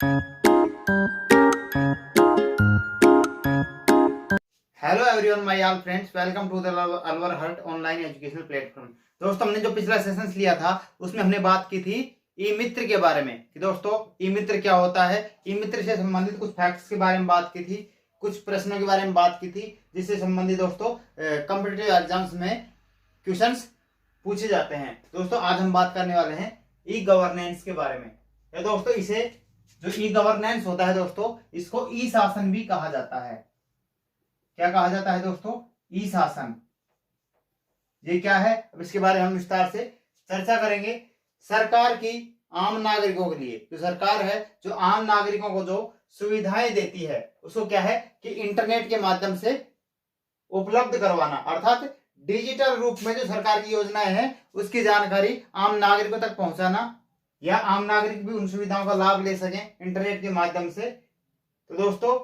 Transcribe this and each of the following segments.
Hello everyone, my all friends, welcome to the Alwar heart online educational platform. दोस्तों, हमने जो पिछला सेशंस लिया था उसमें हमने बात की थी ई मित्र के बारे में कि दोस्तों ई मित्र क्या होता है। ई मित्र से संबंधित कुछ फैक्ट्स के बारे में बात की थी, कुछ प्रश्नों के बारे में बात की थी जिससे संबंधित दोस्तों कॉम्पिटिटिव एग्जाम्स में क्वेश्चंस पूछे जाते हैं। दोस्तों, आज हम बात करने वाले हैं ई गवर्नेंस के बारे में। या दोस्तों, इसे जो ई गवर्नेंस होता है दोस्तों, इसको ई शासन भी कहा जाता है। क्या कहा जाता है दोस्तों? ई शासन। ये क्या है, अब इसके बारे में हम विस्तार से चर्चा करेंगे। सरकार की आम नागरिकों के लिए, जो सरकार है जो आम नागरिकों को जो सुविधाएं देती है उसको क्या है कि इंटरनेट के माध्यम से उपलब्ध करवाना, अर्थात डिजिटल रूप में जो सरकार की योजनाएं हैं उसकी जानकारी आम नागरिकों तक पहुंचाना, या आम नागरिक भी उन सुविधाओं का लाभ ले सकें इंटरनेट के माध्यम से। तो दोस्तों,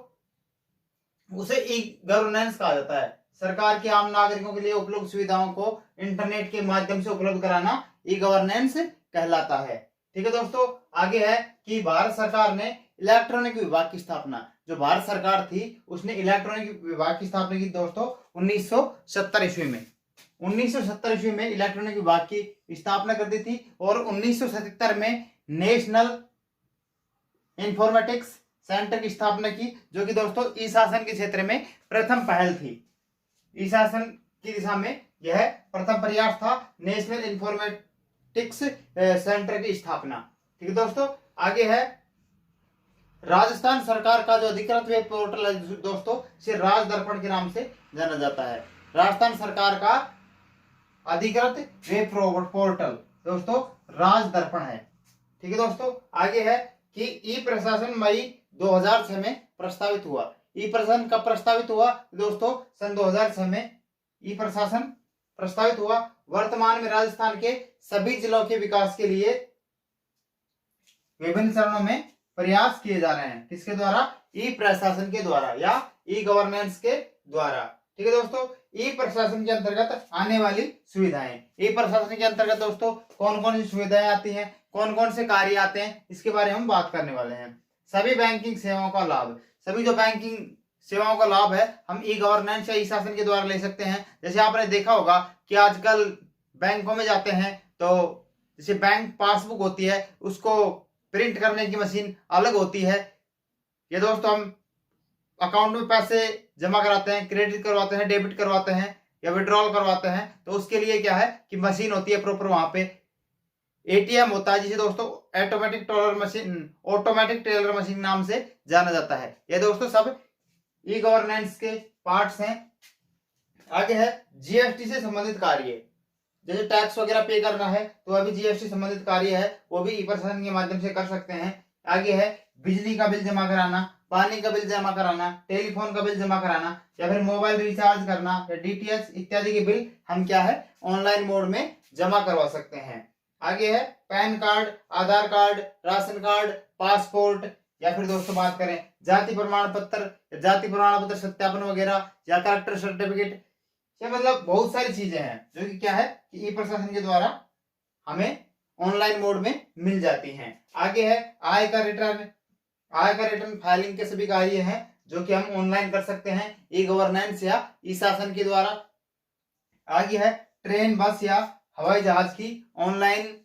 उसे ई गवर्नेंस कहा जाता है। सरकार के आम नागरिकों के लिए उपलब्ध सुविधाओं को इंटरनेट के माध्यम से उपलब्ध कराना ई गवर्नेंस कहलाता है। ठीक है दोस्तों, आगे है कि भारत सरकार ने इलेक्ट्रॉनिक विभाग की स्थापना, जो भारत सरकार थी उसने इलेक्ट्रॉनिक विभाग की स्थापना की दोस्तों 1970 ईस्वी में। 1970 ईस्वी में इलेक्ट्रॉनिक विभाग की स्थापना कर दी थी और 1977 में नेशनल इंफॉर्मेटिक्स सेंटर की स्थापना की, जो कि दोस्तों ई शासन के क्षेत्र में प्रथम पहल थी। ई शासन की दिशा में यह प्रथम प्रयास था, नेशनल इंफॉर्मेटिक्स सेंटर की स्थापना। ठीक है दोस्तों, आगे है राजस्थान सरकार का जो अधिकृत वेब पोर्टल है दोस्तों, इसे राज दर्पण के नाम से जाना जाता है। राजस्थान सरकार का अधिकृत वेब पोर्टल दोस्तों राज दर्पण है। ठीक है दोस्तों, आगे है कि ई प्रशासन मई 2006 में प्रस्तावित हुआ। ई प्रशासन कब प्रस्तावित हुआ दोस्तों? सन 2006 में ई प्रशासन प्रस्तावित हुआ। वर्तमान में राजस्थान के सभी जिलों के विकास के लिए विभिन्न चरणों में प्रयास किए जा रहे हैं। किसके द्वारा? ई प्रशासन के द्वारा या ई गवर्नेंस के द्वारा। ठीक है दोस्तों, ई प्रशासन के अंतर्गत आने वाली सुविधाएं। ई प्रशासन के अंतर्गत दोस्तों कौन कौन सी सुविधाएं आती हैं, कौन कौन से कार्य आते हैं, इसके बारे में हम बात करने वाले हैं। सभी बैंकिंग सेवाओं का लाभ, सभी जो बैंकिंग सेवाओं का लाभ है हम ई गवर्नेंस या ई शासन के द्वारा ले सकते हैं। जैसे आपने देखा होगा कि आजकल बैंकों में जाते हैं तो जैसे बैंक पासबुक होती है उसको प्रिंट करने की मशीन अलग होती है। ये दोस्तों हम अकाउंट में पैसे जमा कराते हैं, क्रेडिट करवाते हैं, डेबिट करवाते हैं या विड्रॉल करवाते हैं, तो उसके लिए क्या है कि मशीन होती है प्रॉपर, वहां पे एटीएम होता है जिसे दोस्तों ऑटोमेटिक टेलर मशीन नाम से जाना जाता है। ये दोस्तों सब ई गवर्नेंस के पार्ट्स हैं। आगे है जीएसटी से संबंधित कार्य, जैसे टैक्स वगैरह पे करना है तो अभी जीएसटी संबंधित कार्य है वो भी ई प्रशासन के माध्यम से कर सकते हैं। आगे है बिजली का बिल जमा कराना, पानी का बिल जमा कराना, टेलीफोन का बिल जमा कराना, या फिर मोबाइल रिचार्ज करना या डीटीएच इत्यादि के बिल हम क्या है ऑनलाइन मोड में जमा करवा सकते हैं। आगे है पैन कार्ड, आधार कार्ड, राशन कार्ड, पासपोर्ट, या फिर दोस्तों बात करें जाति प्रमाण पत्र सत्यापन वगैरह या कलेक्टर सर्टिफिकेट, या मतलब बहुत सारी चीजें हैं जो कि क्या है कि ई प्रशासन के द्वारा हमें ऑनलाइन मोड में मिल जाती हैं। आगे है आयकर रिटर्न फाइलिंग के सभी कार्य हैं जो कि हम ऑनलाइन कर सकते हैं ई गवर्नेंस या ई शासन के द्वारा। आगे है ट्रेन, बस या हवाई जहाज की ऑनलाइन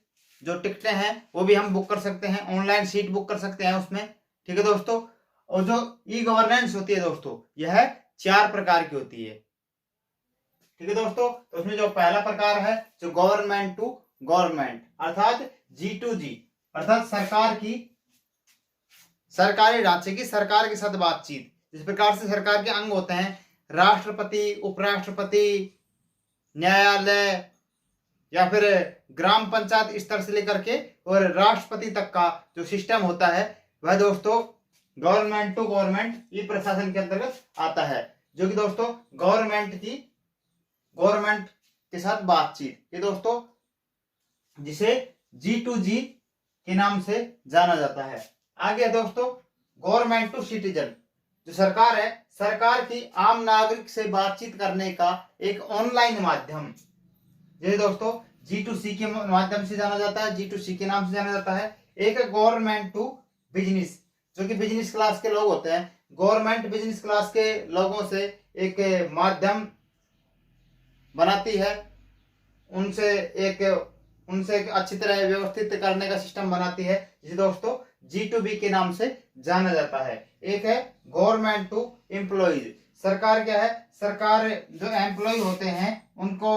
जो टिकटें हैं वो भी हम बुक कर सकते हैं, ऑनलाइन सीट बुक कर सकते हैं उसमें। ठीक है दोस्तों, और जो ई गवर्नेंस होती है दोस्तों यह 4 प्रकार की होती है। ठीक है दोस्तों, तो उसमें जो पहला प्रकार है जो गवर्नमेंट टू गवर्नमेंट अर्थात G2G, अर्थात सरकारी ढांचे की सरकार के साथ बातचीत। जिस प्रकार से सरकार के अंग होते हैं राष्ट्रपति, उपराष्ट्रपति, न्यायालय या फिर ग्राम पंचायत स्तर से लेकर के और राष्ट्रपति तक का जो सिस्टम होता है वह दोस्तों गवर्नमेंट टू गवर्नमेंट ई प्रशासन के अंतर्गत आता है, जो कि दोस्तों गवर्नमेंट के साथ बातचीत, ये दोस्तों जिसे G2G के नाम से जाना जाता है। आगे दोस्तों गवर्नमेंट टू सिटीजन, जो सरकार है सरकार की आम नागरिक से बातचीत करने का एक ऑनलाइन माध्यम, जैसे दोस्तों G2C के माध्यम से जाना जाता है, G2C के नाम से जाना जाता है। एक गवर्नमेंट टू बिजनेस, जो कि बिजनेस क्लास के लोग होते हैं, गवर्नमेंट बिजनेस क्लास के लोगों से एक माध्यम बनाती है, उनसे एक अच्छी तरह व्यवस्थित करने का सिस्टम बनाती है, जिसे दोस्तों G2B के नाम से जाना जाता है। एक है गवर्नमेंट टू एम्प्लॉइज। सरकार क्या है, सरकार जो एम्प्लॉय होते हैं उनको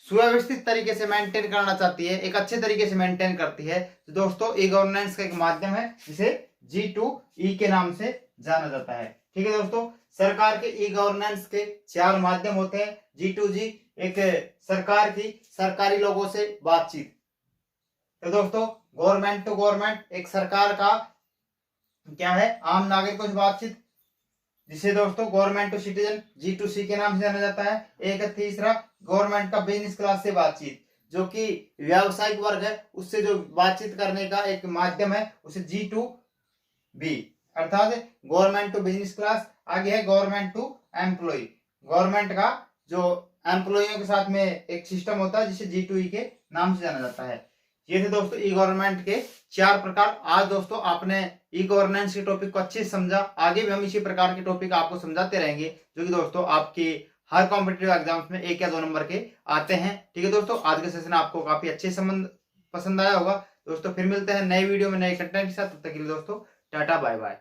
सुव्यवस्थित तरीके से मेंटेन करना चाहती है, एक अच्छे तरीके से मेंटेन करती है। तो दोस्तों ई गवर्नेंस का एक माध्यम है जिसे G2E के नाम से जाना जाता है। ठीक है दोस्तों, सरकार के ई गवर्नेंस के 4 माध्यम होते हैं। G2G एक सरकार की सरकारी लोगों से बातचीत। तो दोस्तों गवर्नमेंट टू गवर्नमेंट एक सरकार का क्या है, आम नागरिकों से बातचीत, जिसे दोस्तों गवर्नमेंट टू सिटीजन G2C के नाम से जाना जाता है। एक तीसरा गवर्नमेंट का बिजनेस क्लास से बातचीत, जो कि व्यावसायिक वर्ग है उससे जो बातचीत करने का एक माध्यम है, उसे G2B अर्थात गवर्नमेंट टू बिजनेस क्लास। आगे है गवर्नमेंट टू एम्प्लॉय, गवर्नमेंट का जो एम्प्लॉइयों के साथ में एक सिस्टम होता है जिसे G2E के नाम से जाना जाता है। ये थे दोस्तों ई गवर्नमेंट के 4 प्रकार। आज दोस्तों आपने ई गवर्नेंस के टॉपिक को अच्छे से समझा, आगे भी हम इसी प्रकार के टॉपिक आपको समझाते रहेंगे, जो कि दोस्तों आपके हर कॉम्पिटिटिव एग्जाम्स में 1 या 2 नंबर के आते हैं। ठीक है दोस्तों, आज का सेशन आपको काफी अच्छे पसंद आया होगा। दोस्तों फिर मिलते हैं नए वीडियो में नए कंटेंट के साथ, तब तक के लिए दोस्तों टाटा बाय बाय।